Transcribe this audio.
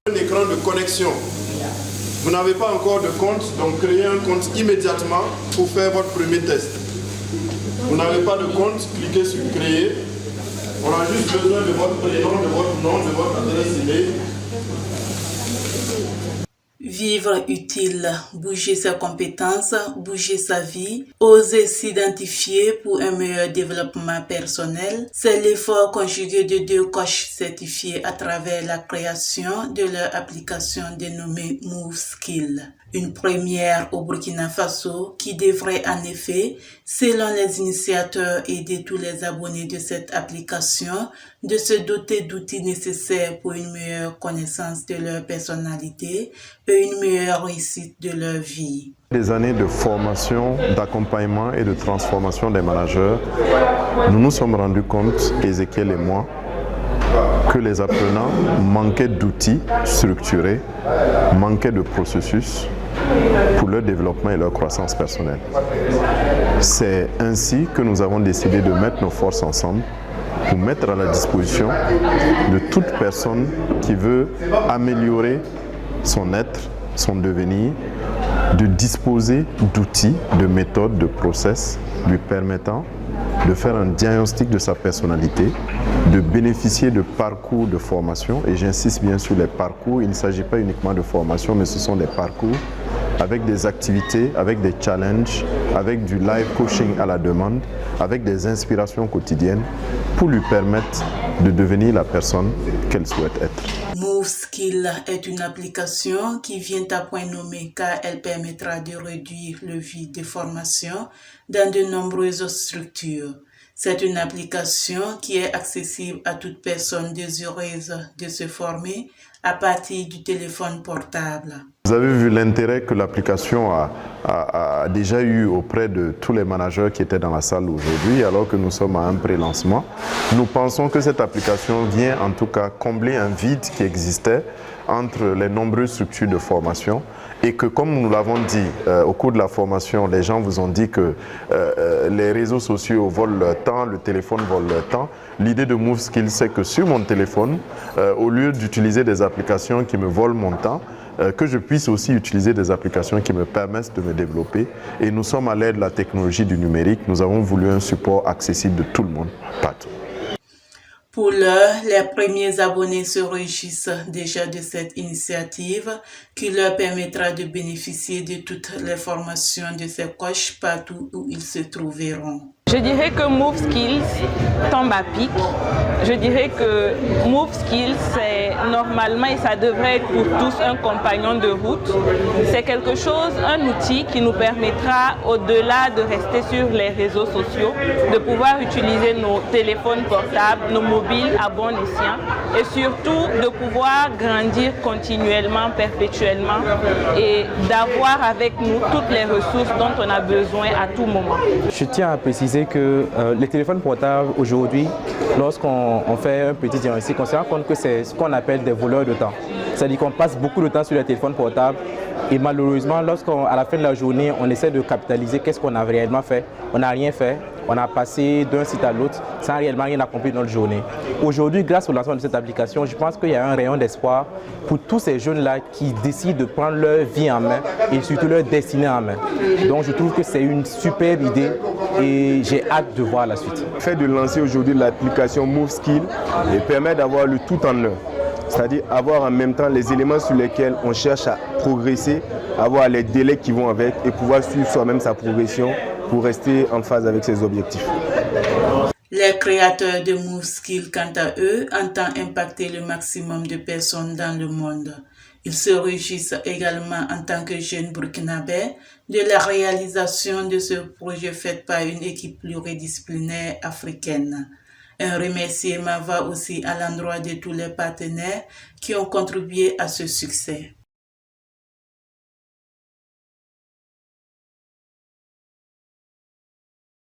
Un écran de connexion. Vous n'avez pas encore de compte, donc créez un compte immédiatement pour faire votre premier test. Vous n'avez pas de compte, cliquez sur créer. On a juste besoin de votre prénom, de votre nom, de votre adresse email. Vivre utile, bouger ses compétences, bouger sa vie, oser s'identifier pour un meilleur développement personnel, c'est l'effort conjugué de 2 coachs certifiés à travers la création de leur application dénommée MoveSkill. Une première au Burkina Faso qui devrait en effet, selon les initiateurs, aider tous les abonnés de cette application de se doter d'outils nécessaires pour une meilleure connaissance de leur personnalité et une meilleure réussite de leur vie. Des années de formation, d'accompagnement et de transformation des managers, nous nous sommes rendus compte, Ezekiel et moi, que les apprenants manquaient d'outils structurés, manquaient de processus pour leur développement et leur croissance personnelle. C'est ainsi que nous avons décidé de mettre nos forces ensemble pour mettre à la disposition de toute personne qui veut améliorer son être, son devenir, de disposer d'outils, de méthodes, de process lui permettant de faire un diagnostic de sa personnalité, de bénéficier de parcours de formation, et j'insiste bien sur les parcours, il ne s'agit pas uniquement de formation, mais ce sont des parcours avec des activités, avec des challenges, avec du live coaching à la demande, avec des inspirations quotidiennes pour lui permettre de devenir la personne qu'elle souhaite être. MoveSkill est une application qui vient à point nommé car elle permettra de réduire le vide de formation dans de nombreuses structures. C'est une application qui est accessible à toute personne désireuse de se former à partir du téléphone portable. Vous avez vu l'intérêt que l'application a déjà eu auprès de tous les managers qui étaient dans la salle aujourd'hui, alors que nous sommes à un pré-lancement. Nous pensons que cette application vient en tout cas combler un vide qui existait entre les nombreuses structures de formation et que, comme nous l'avons dit au cours de la formation, les gens vous ont dit que les réseaux sociaux volent leur temps, le téléphone vole leur temps. L'idée de MoveSkill, c'est que sur mon téléphone, au lieu d'utiliser des applications qui me volent mon temps, que je puisse aussi utiliser des applications qui me permettent de me développer. Et nous sommes à l'ère de la technologie du numérique. Nous avons voulu un support accessible de tout le monde, partout. Pour l'heure, les premiers abonnés se réjouissent déjà de cette initiative qui leur permettra de bénéficier de toutes les formations de ces coachs partout où ils se trouveront. Je dirais que MoveSkill tombe à pic. Je dirais que MoveSkill, c'est normalement, et ça devrait être pour tous, un compagnon de route. C'est quelque chose, un outil qui nous permettra, au-delà de rester sur les réseaux sociaux, de pouvoir utiliser nos téléphones portables, nos mobiles à bon escient, et surtout de pouvoir grandir continuellement, perpétuellement, et d'avoir avec nous toutes les ressources dont on a besoin à tout moment. Je tiens à préciser que les téléphones portables aujourd'hui, lorsqu'on fait un petit diagnostic, on se rend compte que c'est ce qu'on appelle des voleurs de temps. C'est-à-dire qu'on passe beaucoup de temps sur les téléphones portables et malheureusement, lorsqu'à la fin de la journée, on essaie de capitaliser qu'est-ce qu'on a réellement fait, on n'a rien fait. On a passé d'un site à l'autre sans réellement rien accomplir dans notre journée. Aujourd'hui, grâce au lancement de cette application, je pense qu'il y a un rayon d'espoir pour tous ces jeunes-là qui décident de prendre leur vie en main et surtout leur destinée en main. Donc je trouve que c'est une superbe idée et j'ai hâte de voir la suite. Le fait de lancer aujourd'hui l'application MoveSkill permet d'avoir le tout en un. C'est-à-dire avoir en même temps les éléments sur lesquels on cherche à progresser, avoir les délais qui vont avec et pouvoir suivre soi-même sa progression pour rester en phase avec ses objectifs. Les créateurs de MoveSkill, quant à eux, entendent impacter le maximum de personnes dans le monde. Ils se réjouissent également en tant que jeunes burkinabés de la réalisation de ce projet fait par une équipe pluridisciplinaire africaine. Un remerciement va aussi à l'endroit de tous les partenaires qui ont contribué à ce succès.